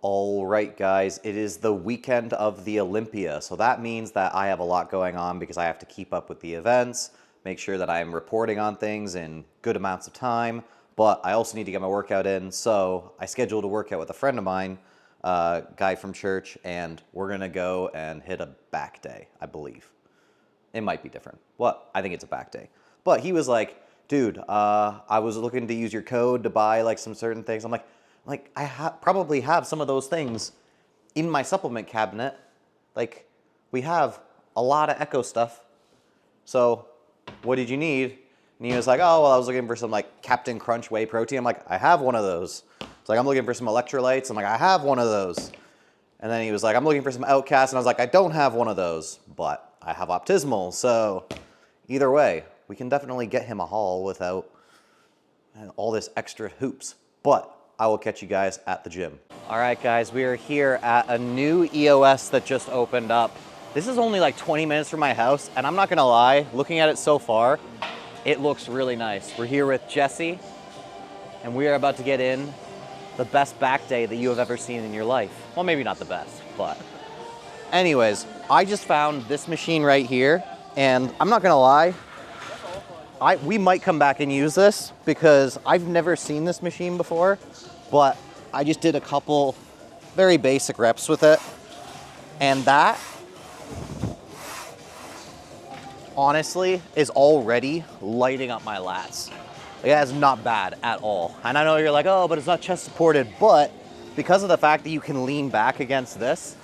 All right, guys, it is the weekend of the Olympia. So that means that I have a lot going on because I have to keep up with the events, make sure that I'm reporting on things in good amounts of time, but I also need to get my workout in. So I scheduled a workout with a friend of mine, guy from church, and we're gonna go and hit a back day, I believe. It might be different. Well, I think it's a back day. But he was like, dude, I was looking to use your code to buy like some certain things. I'm like, I probably have some of those things in my supplement cabinet. Like, we have a lot of Echo stuff. So, what did you need? And he was like, oh, well, I was looking for some like Captain Crunch whey protein. I'm like, I have one of those. It's like, I'm looking for some electrolytes. I'm like, I have one of those. And then he was like, I'm looking for some Outcasts. And I was like, I don't have one of those, but I have Optismal. So, either way, we can definitely get him a haul without all this extra hoops. But I will catch you guys at the gym. All right, guys, we are here at a new EOS that just opened up. This is only like 20 minutes from my house, and I'm not gonna lie, looking at it so far, it looks really nice. We're here with Jesse, and we are about to get in the best back day that you have ever seen in your life. Well, maybe not the best, but. Anyways, I just found this machine right here, and I'm not gonna lie, we might come back and use this because I've never seen this machine before, but I just did a couple very basic reps with it, and that honestly is already lighting up my lats. Like, that is not bad at all. And I know you're like, oh, but it's not chest supported, but because of the fact that you can lean back against this,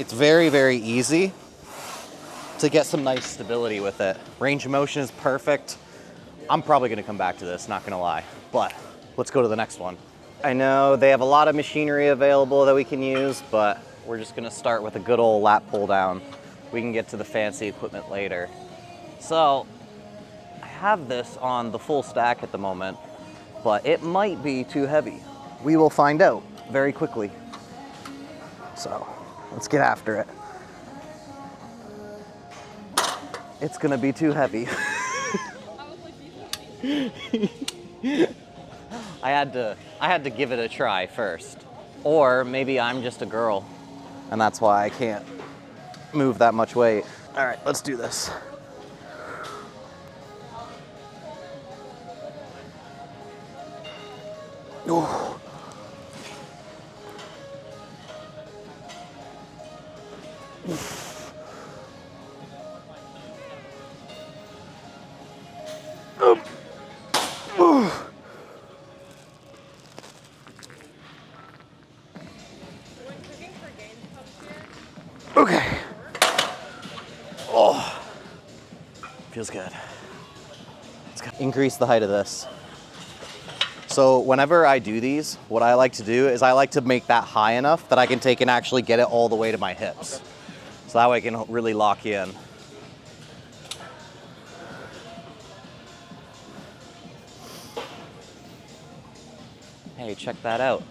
it's very, very easy to get some nice stability with it. Range of motion is perfect. I'm probably gonna come back to this, not gonna lie, but let's go to the next one. I know they have a lot of machinery available that we can use, but we're just gonna start with a good old lat pull down. We can get to the fancy equipment later. So, I have this on the full stack at the moment, but it might be too heavy. We will find out very quickly. So, let's get after it. It's gonna be too heavy. I had to give it a try first. Or maybe I'm just a girl, and that's why I can't move that much weight. All right, let's do this. Ooh. Okay. Oh, feels good. Let's increase the height of this. So whenever I do these, what I like to do is I like to make that high enough that I can take and actually get it all the way to my hips. So that way I can really lock you in. Hey, check that out.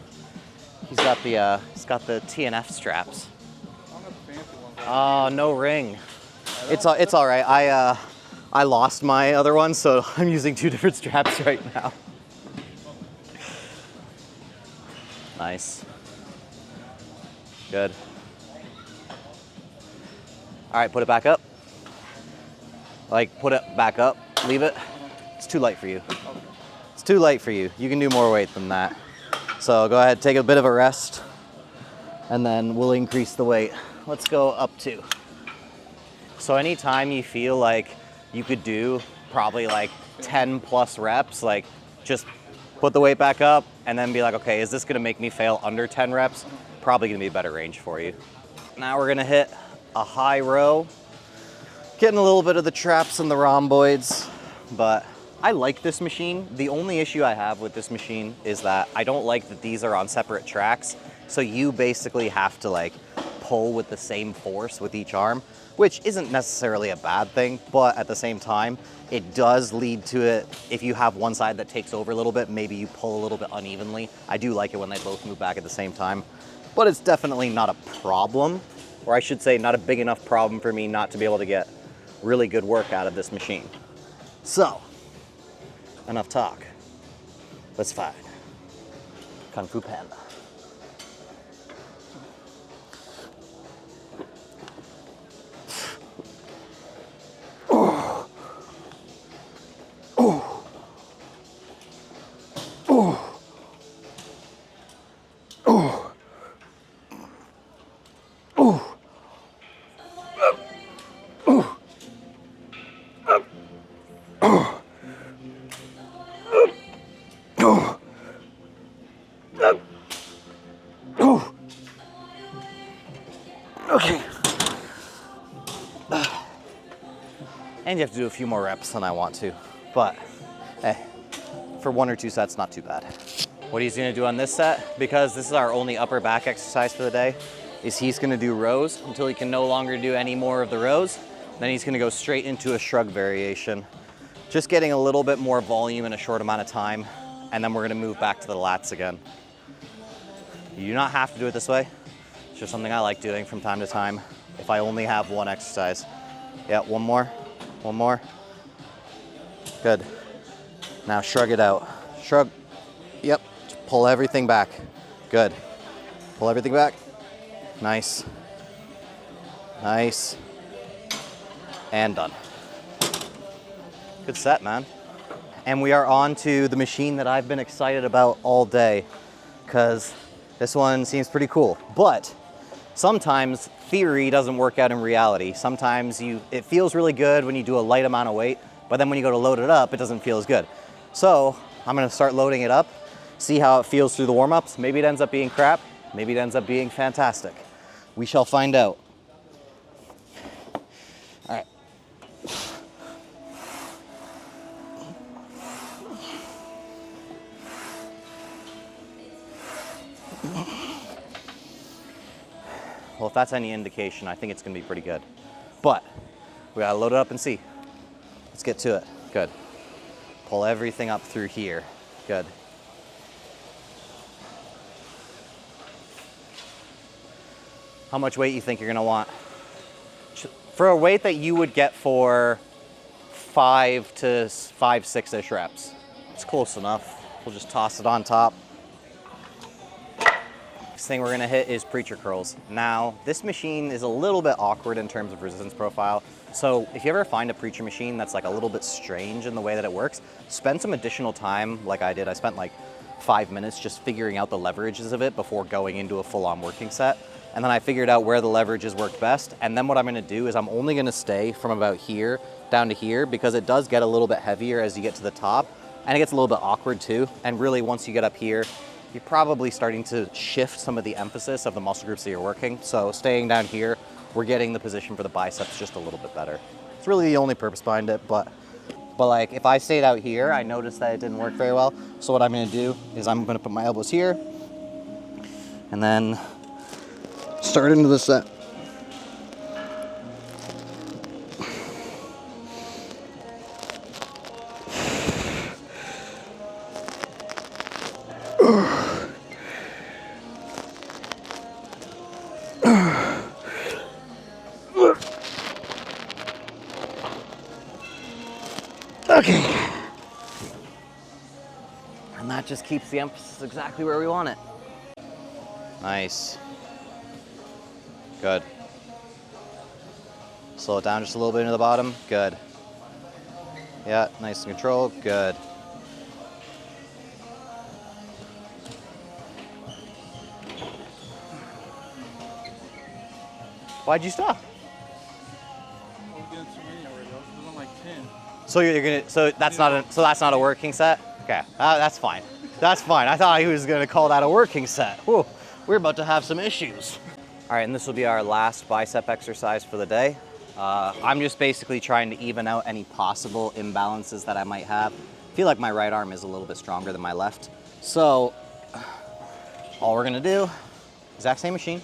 He's got the TNF straps. Oh, no ring. It's all right. I lost my other one, so I'm using two different straps right now. Nice. Good. All right, put it back up. Like, put it back up. Leave it. It's too light for you. It's too light for you. You can do more weight than that. So go ahead, take a bit of a rest, and then we'll increase the weight. Let's go up 2. So anytime you feel like you could do probably like 10 plus reps, like just put the weight back up and then be like, okay, is this gonna make me fail under 10 reps? Probably gonna be a better range for you. Now we're gonna hit a high row, getting a little bit of the traps and the rhomboids, but I like this machine. The only issue I have with this machine is that I don't like that these are on separate tracks. So you basically have to like pull with the same force with each arm, which isn't necessarily a bad thing, but at the same time, it does lead to it. If you have one side that takes over a little bit, maybe you pull a little bit unevenly. I do like it when they both move back at the same time, but it's definitely not a problem, or I should say not a big enough problem for me not to be able to get really good work out of this machine. So, enough talk. Let's fight. Kung Fu Panda. Okay. And you have to do a few more reps than I want to, but hey, for 1 or 2 sets, not too bad. What he's gonna do on this set, because this is our only upper back exercise for the day, is he's gonna do rows until he can no longer do any more of the rows. Then he's gonna go straight into a shrug variation. Just getting a little bit more volume in a short amount of time, and then we're gonna move back to the lats again. You do not have to do it this way. It's just something I like doing from time to time if I only have one exercise. Yeah, one more. One more. Good. Now shrug it out. Shrug. Yep. Just pull everything back. Good. Pull everything back. Nice. Nice. And done. Good set, man. And we are on to the machine that I've been excited about all day, because this one seems pretty cool. But sometimes theory doesn't work out in reality. Sometimes it feels really good when you do a light amount of weight, but then when you go to load it up, it doesn't feel as good. So I'm gonna start loading it up, see how it feels through the warm-ups. Maybe it ends up being crap, maybe it ends up being fantastic. We shall find out. All right. Well, if that's any indication, I think it's gonna be pretty good. But we gotta load it up and see. Let's get to it. Good. Pull everything up through here. Good. How much weight you think you're gonna want? For a weight that you would get for 5 to 6-ish reps. It's close enough. We'll just toss it on top. Next thing we're gonna hit is preacher curls. Now, this machine is a little bit awkward in terms of resistance profile. So if you ever find a preacher machine that's like a little bit strange in the way that it works, spend some additional time like I did. I spent like 5 minutes just figuring out the leverages of it before going into a full-on working set. And then I figured out where the leverages worked best. And then what I'm gonna do is I'm only gonna stay from about here down to here, because it does get a little bit heavier as you get to the top, and it gets a little bit awkward too. And really, once you get up here, you're probably starting to shift some of the emphasis of the muscle groups that you're working. So staying down here, we're getting the position for the biceps just a little bit better. It's really the only purpose behind it, but like if I stayed out here, I noticed that it didn't work very well. So what I'm gonna do is I'm gonna put my elbows here and then start into the set. Okay. And that just keeps the emphasis exactly where we want it. Nice. Good. Slow it down just a little bit into the bottom. Good. Yeah, nice and controlled. Good. Why'd you stop? I was getting too many already. I was doing like 10. So you're gonna. So that's not a working set. Okay, that's fine. That's fine. I thought he was gonna call that a working set. Whew, we're about to have some issues. All right, and this will be our last bicep exercise for the day. I'm just basically trying to even out any possible imbalances that I might have. I feel like my right arm is a little bit stronger than my left. So all we're gonna do, exact same machine,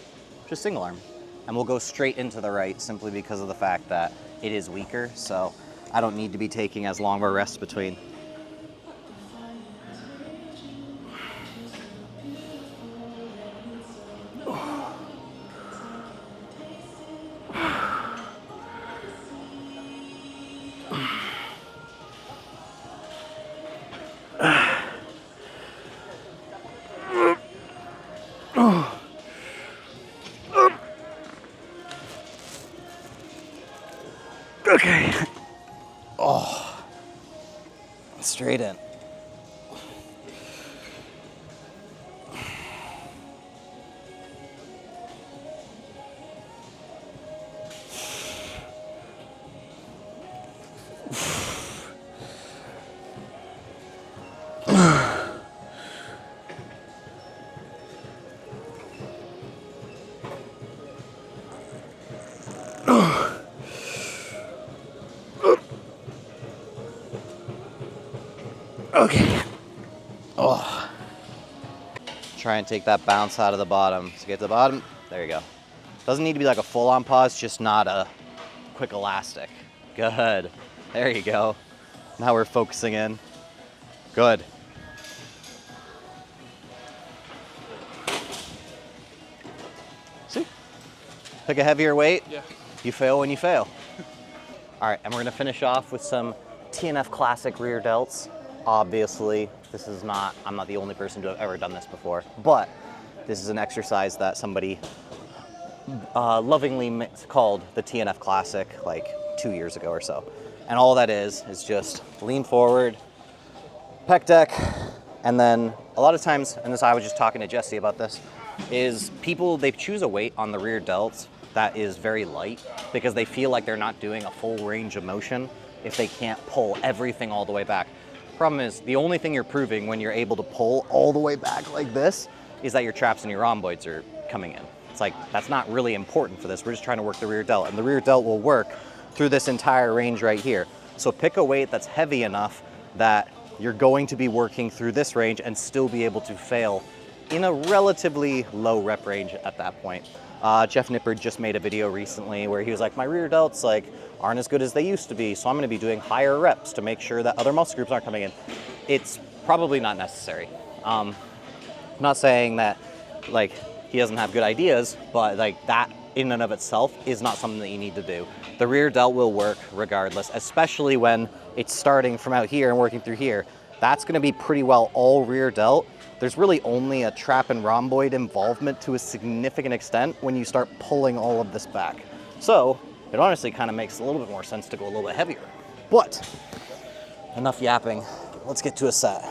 just single arm. And we'll go straight into the right simply because of the fact that it is weaker. So I don't need to be taking as long of a rest between. Okay. Oh, straight in. Okay. Oh. Try and take that bounce out of the bottom. So get to the bottom. There you go. Doesn't need to be like a full-on pause, just not a quick elastic. Good. There you go. Now we're focusing in. Good. See? Pick a heavier weight. Yeah. You fail when you fail. All right, and we're gonna finish off with some TNF Classic rear delts. Obviously, this is not, I'm not the only person to have ever done this before, but this is an exercise that somebody lovingly called the TNF Classic like 2 years ago or so. And all that is just lean forward, pec deck, and then a lot of times, and this I was just talking to Jesse about this, is people, they choose a weight on the rear delts that is very light because they feel like they're not doing a full range of motion if they can't pull everything all the way back. Problem is, the only thing you're proving when you're able to pull all the way back like this is that your traps and your rhomboids are coming in. It's like, that's not really important for this. We're just trying to work the rear delt, and the rear delt will work through this entire range right here. So pick a weight that's heavy enough that you're going to be working through this range and still be able to fail in a relatively low rep range at that point. Jeff Nippard just made a video recently where he was like, my rear delts like aren't as good as they used to be, so I'm gonna be doing higher reps to make sure that other muscle groups aren't coming in. It's probably not necessary. I'm not saying that like he doesn't have good ideas, but like that in and of itself is not something that you need to do. The rear delt will work regardless, especially when it's starting from out here and working through here. That's gonna be pretty well all rear delt. There's really only a trap and rhomboid involvement to a significant extent when you start pulling all of this back. So it honestly kind of makes a little bit more sense to go a little bit heavier. But enough yapping, let's get to a set.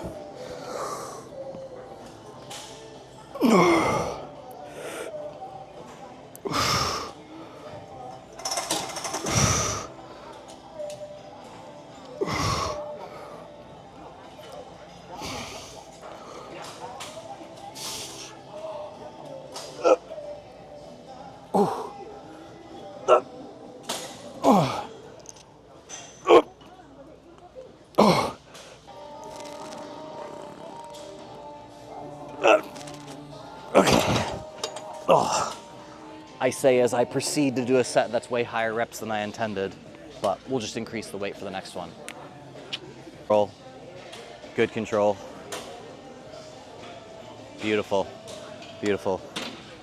I say as I proceed to do a set that's way higher reps than I intended, but we'll just increase the weight for the next one. Control. Good control. Beautiful. Beautiful.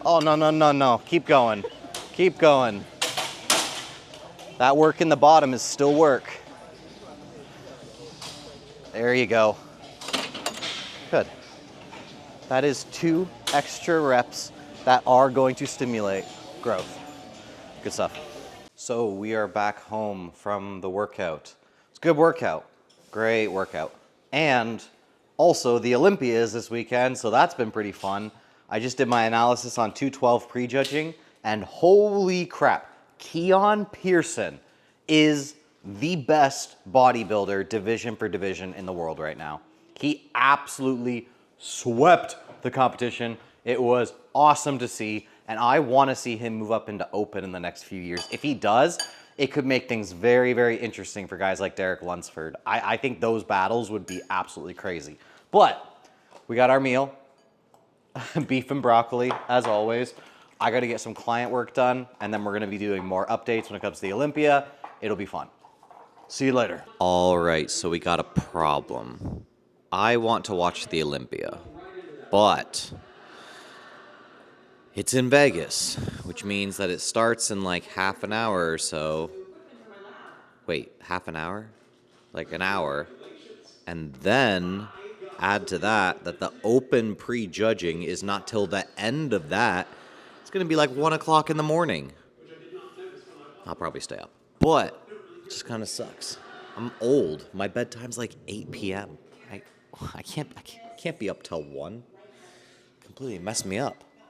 Oh, no, no, no, no. Keep going. Keep going. That work in the bottom is still work. There you go. Good. That is 2 extra reps that are going to stimulate growth. Good stuff. So we are back home from the workout. It's a good workout. Great workout. And also the Olympia is this weekend, so that's been pretty fun. I just did my analysis on 212 prejudging, and holy crap, Keon Pearson is the best bodybuilder division for division in the world right now. He absolutely swept the competition. It was awesome to see, and I want to see him move up into open in the next few years. If he does, it could make things very, very interesting for guys like Derek Lunsford. I think those battles would be absolutely crazy. But we got our meal, beef and broccoli, as always. I got to get some client work done, and then we're going to be doing more updates when it comes to the Olympia. It'll be fun. See you later. All right, so we got a problem. I want to watch the Olympia, but it's in Vegas, which means that it starts in like half an hour or so. Wait, half an hour? Like an hour. And then add to that the open prejudging is not till the end of that. It's going to be like 1 o'clock in the morning. I'll probably stay up. But it just kind of sucks. I'm old. My bedtime's like 8 p.m. I can't be up till 1. Completely messed me up.